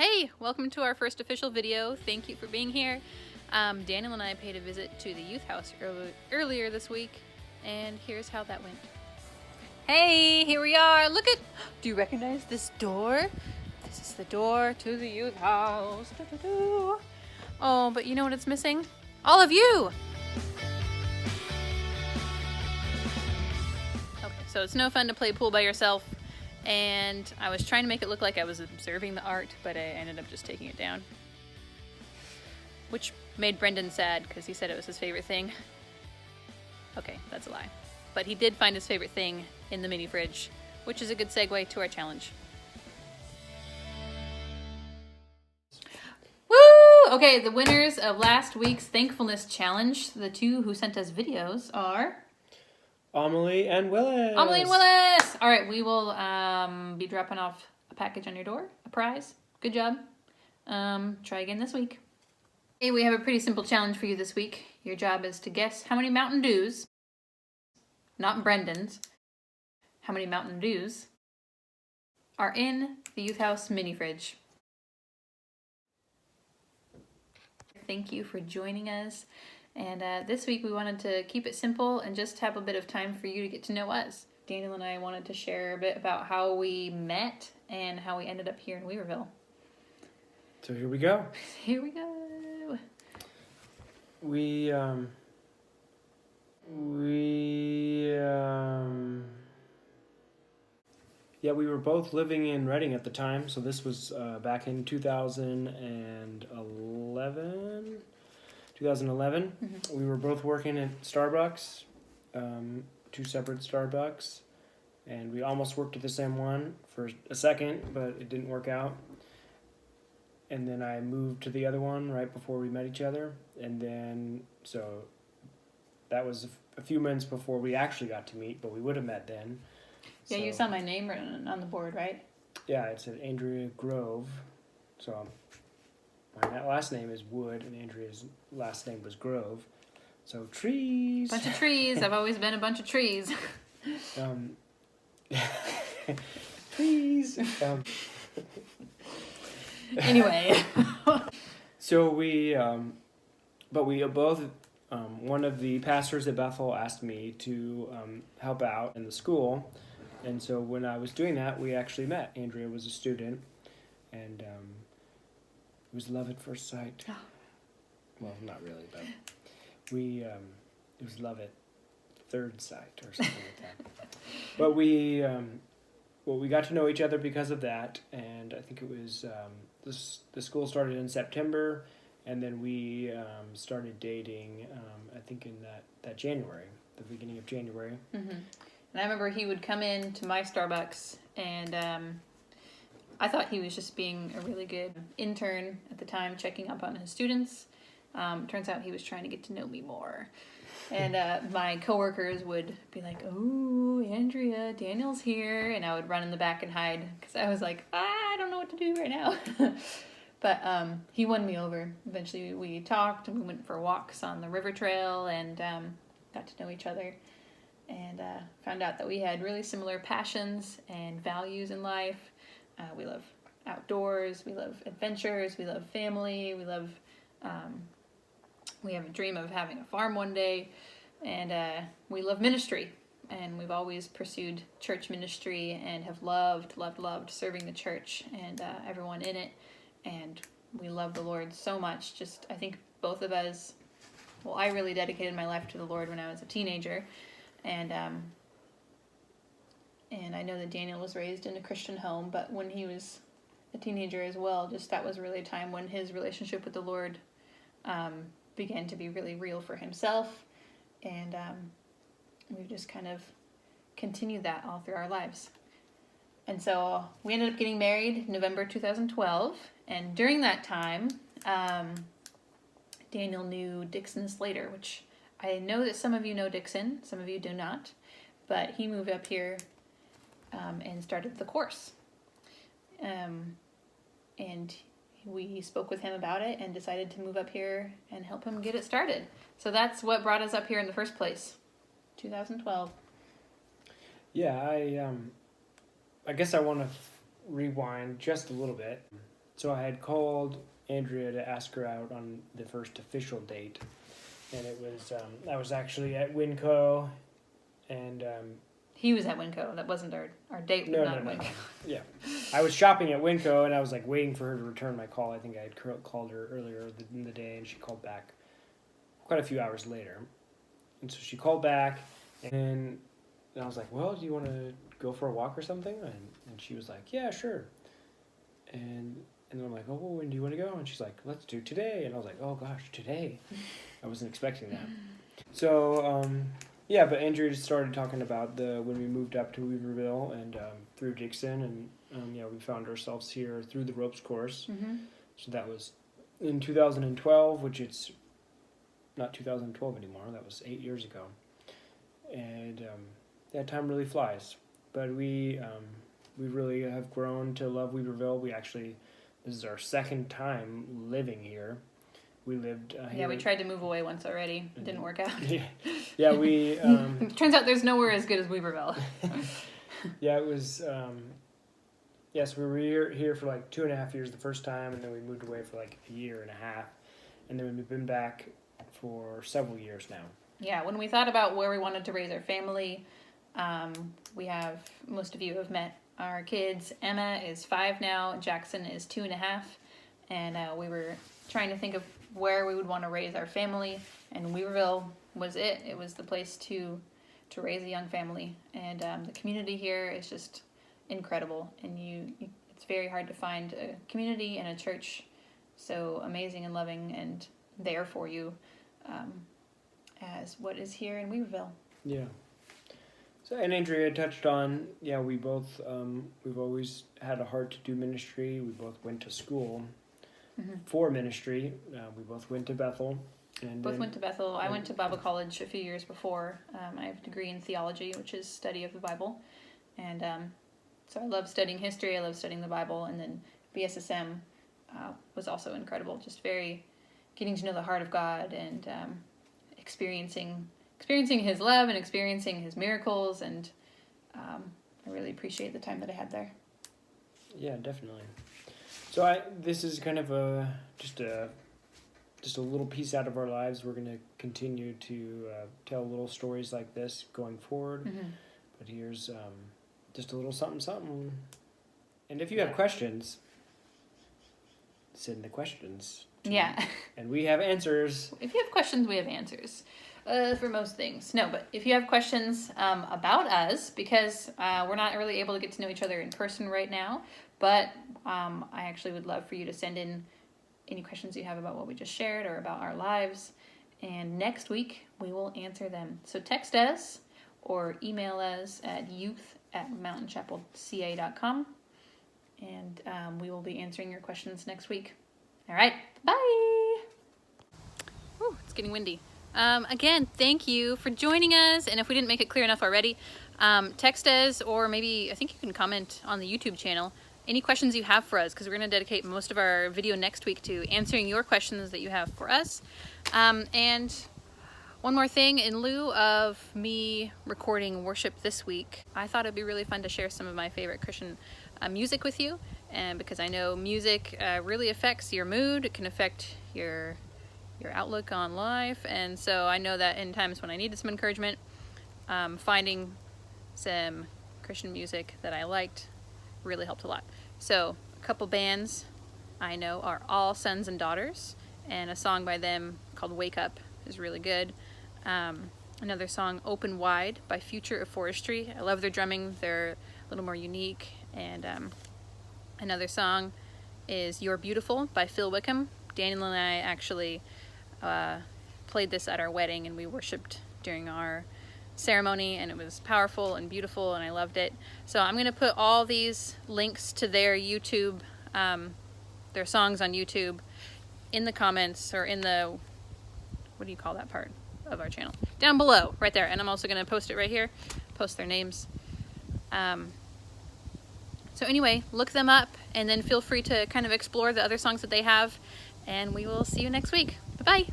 Hey, welcome to our first official video. Thank you for being here. Daniel and I paid a visit to the youth house earlier this week, and here's how that went. Hey, here we are. Look at, do you recognize this door? This is the door to the youth house. Doo-doo-doo. Oh, but you know what it's missing? All of you! Okay, so it's no fun to play pool by yourself. And I was trying to make it look like I was observing the art, but I ended up just taking it down. Which made Brendan sad, because he said it was his favorite thing. Okay, that's a lie. But he did find his favorite thing in the mini fridge, which is a good segue to our challenge. Woo! Okay, the winners of last week's Thankfulness Challenge, the two who sent us videos, are... Amelie and Willis. Amelie and Willis! All right, we will be dropping off a package on your door, a prize. Good job. Try again this week. Hey, we have a pretty simple challenge for you this week. Your job is to guess how many Mountain Dews, not Brendan's, how many Mountain Dews are in the Youth House mini fridge. Thank you for joining us. And this week we wanted to keep it simple and just have a bit of time for you to get to know us. Daniel and I wanted to share a bit about how we met and how we ended up here in Weaverville. So here we go. Here we go. We were both living in Reading at the time. So this was back in 2011. 2011. Mm-hmm. We were both working at Starbucks, two separate Starbucks, and we almost worked at the same one for a second, but it didn't work out. And then I moved to the other one right before we met each other, and then so that was a few months before we actually got to meet, but we would have met then. Yeah, so, you saw my name written on the board, right? Yeah, it said Andrea Grove. So my last name is Wood, and Andrea's last name was Grove. So trees. Bunch of trees. I've always been a bunch of trees. Trees. Anyway. So we both, one of the pastors at Bethel asked me to help out in the school. And so when I was doing that, we actually met. Andrea was a student, and it was love at first sight. Well, not really, but it was love at third sight or something like that. But we got to know each other because of that, and I think it was the school started in September, and then we started dating. I think in that January, the beginning of January. Mm-hmm. And I remember he would come in to my Starbucks, and I thought he was just being a really good intern at the time, checking up on his students. Turns out he was trying to get to know me more. And my coworkers would be like, "Oh, Andrea, Daniel's here." And I would run in the back and hide because I was like, I don't know what to do right now. But he won me over. Eventually we talked and we went for walks on the river trail and got to know each other. And found out that we had really similar passions and values in life. We love outdoors, we love adventures, we love family, we have a dream of having a farm one day, and we love ministry. And we've always pursued church ministry and have loved serving the church and everyone in it. And we love the Lord so much. Just, I think both of us, well, I really dedicated my life to the Lord when I was a teenager. And I know that Daniel was raised in a Christian home, but when he was a teenager as well, just that was really a time when his relationship with the Lord began to be really real for himself. And we've just kind of continued that all through our lives. And so we ended up getting married in November 2012. And during that time, Daniel knew Dixon Slater, which I know that some of you know Dixon, some of you do not, but he moved up here and started the course. And we spoke with him about it and decided to move up here and help him get it started. So that's what brought us up here in the first place, 2012. Yeah, I guess I want to rewind just a little bit. so I had called Andrea to ask her out on the first official date, and it was I was actually at Winco, and He was at Winco. That wasn't our date. No, not no, no. Winco. Yeah, I was shopping at Winco, and I was like waiting for her to return my call. I think I had called her earlier in the day, and she called back quite a few hours later. And so she called back, and I was like, "Well, do you want to go for a walk or something?" And she was like, "Yeah, sure." And then I'm like, "Oh, well, when do you want to go?" And she's like, "Let's do today." And I was like, "Oh gosh, today!" I wasn't expecting that. So. Yeah, but Andrea just started talking about when we moved up to Weaverville and through Dixon, and we found ourselves here through the ropes course. Mm-hmm. So that was in 2012, which it's not 2012 anymore. That was 8 years ago, and that time really flies. But we really have grown to love Weaverville. This is our second time living here. We lived here. Yeah, we tried to move away once already. It didn't work out. Yeah, we... Turns out there's nowhere as good as Weaverville. Yeah, it was... Yes, we were here for like 2.5 years the first time, and then we moved away for like a year and a half. And then we've been back for several years now. Yeah, when we thought about where we wanted to raise our family, most of you have met our kids. Emma is 5 now, Jackson is 2.5, and we were trying to think of where we would want to raise our family, and Weaverville was it. It was the place to raise a young family, and the community here is just incredible, and it's very hard to find a community and a church so amazing and loving and there for you as what is here in Weaverville. Yeah. So, and Andrea touched on, we both, we've always had a heart to do ministry. We both went to school for ministry. We both went to Bethel. Went to Bethel. I went to Bible college a few years before. I have a degree in theology, which is study of the Bible. And so I love studying history. I love studying the Bible. And then BSSM was also incredible. Just very getting to know the heart of God and experiencing His love and experiencing His miracles. And I really appreciate the time that I had there. Yeah, definitely. So this is kind of just a little piece out of our lives. We're going to continue to tell little stories like this going forward. Mm-hmm. But here's just a little something. And if you have questions, send the questions. Yeah. And we have answers. If you have questions, we have answers for most things. No, but if you have questions about us, because we're not really able to get to know each other in person right now, but I actually would love for you to send in any questions you have about what we just shared or about our lives. And next week, we will answer them. So text us or email us at youth@mountainchapelca.com. And we will be answering your questions next week. All right, bye. Whew, it's getting windy. Again, thank you for joining us. And if we didn't make it clear enough already, text us, or maybe I think you can comment on the YouTube channel any questions you have for us, because we're going to dedicate most of our video next week to answering your questions that you have for us. And one more thing, in lieu of me recording worship this week, I thought it'd be really fun to share some of my favorite Christian music with you, and because I know music really affects your mood, it can affect your outlook on life, and so I know that in times when I needed some encouragement, finding some Christian music that I liked really helped a lot. So a couple bands I know are All Sons and Daughters, and a song by them called Wake Up is really good. Another song, Open Wide, by Future of Forestry. I love their drumming. They're a little more unique. And another song is You're Beautiful by Phil Wickham. Daniel and I actually played this at our wedding, and we worshiped during our ceremony, and it was powerful and beautiful, and I loved it. So I'm going to put all these links to their YouTube, their songs on YouTube, in the comments, or in the, what do you call that part of our channel? Down below, right there. And I'm also going to post it right here, post their names. So anyway, look them up, and then feel free to kind of explore the other songs that they have, and we will see you next week. Bye-bye.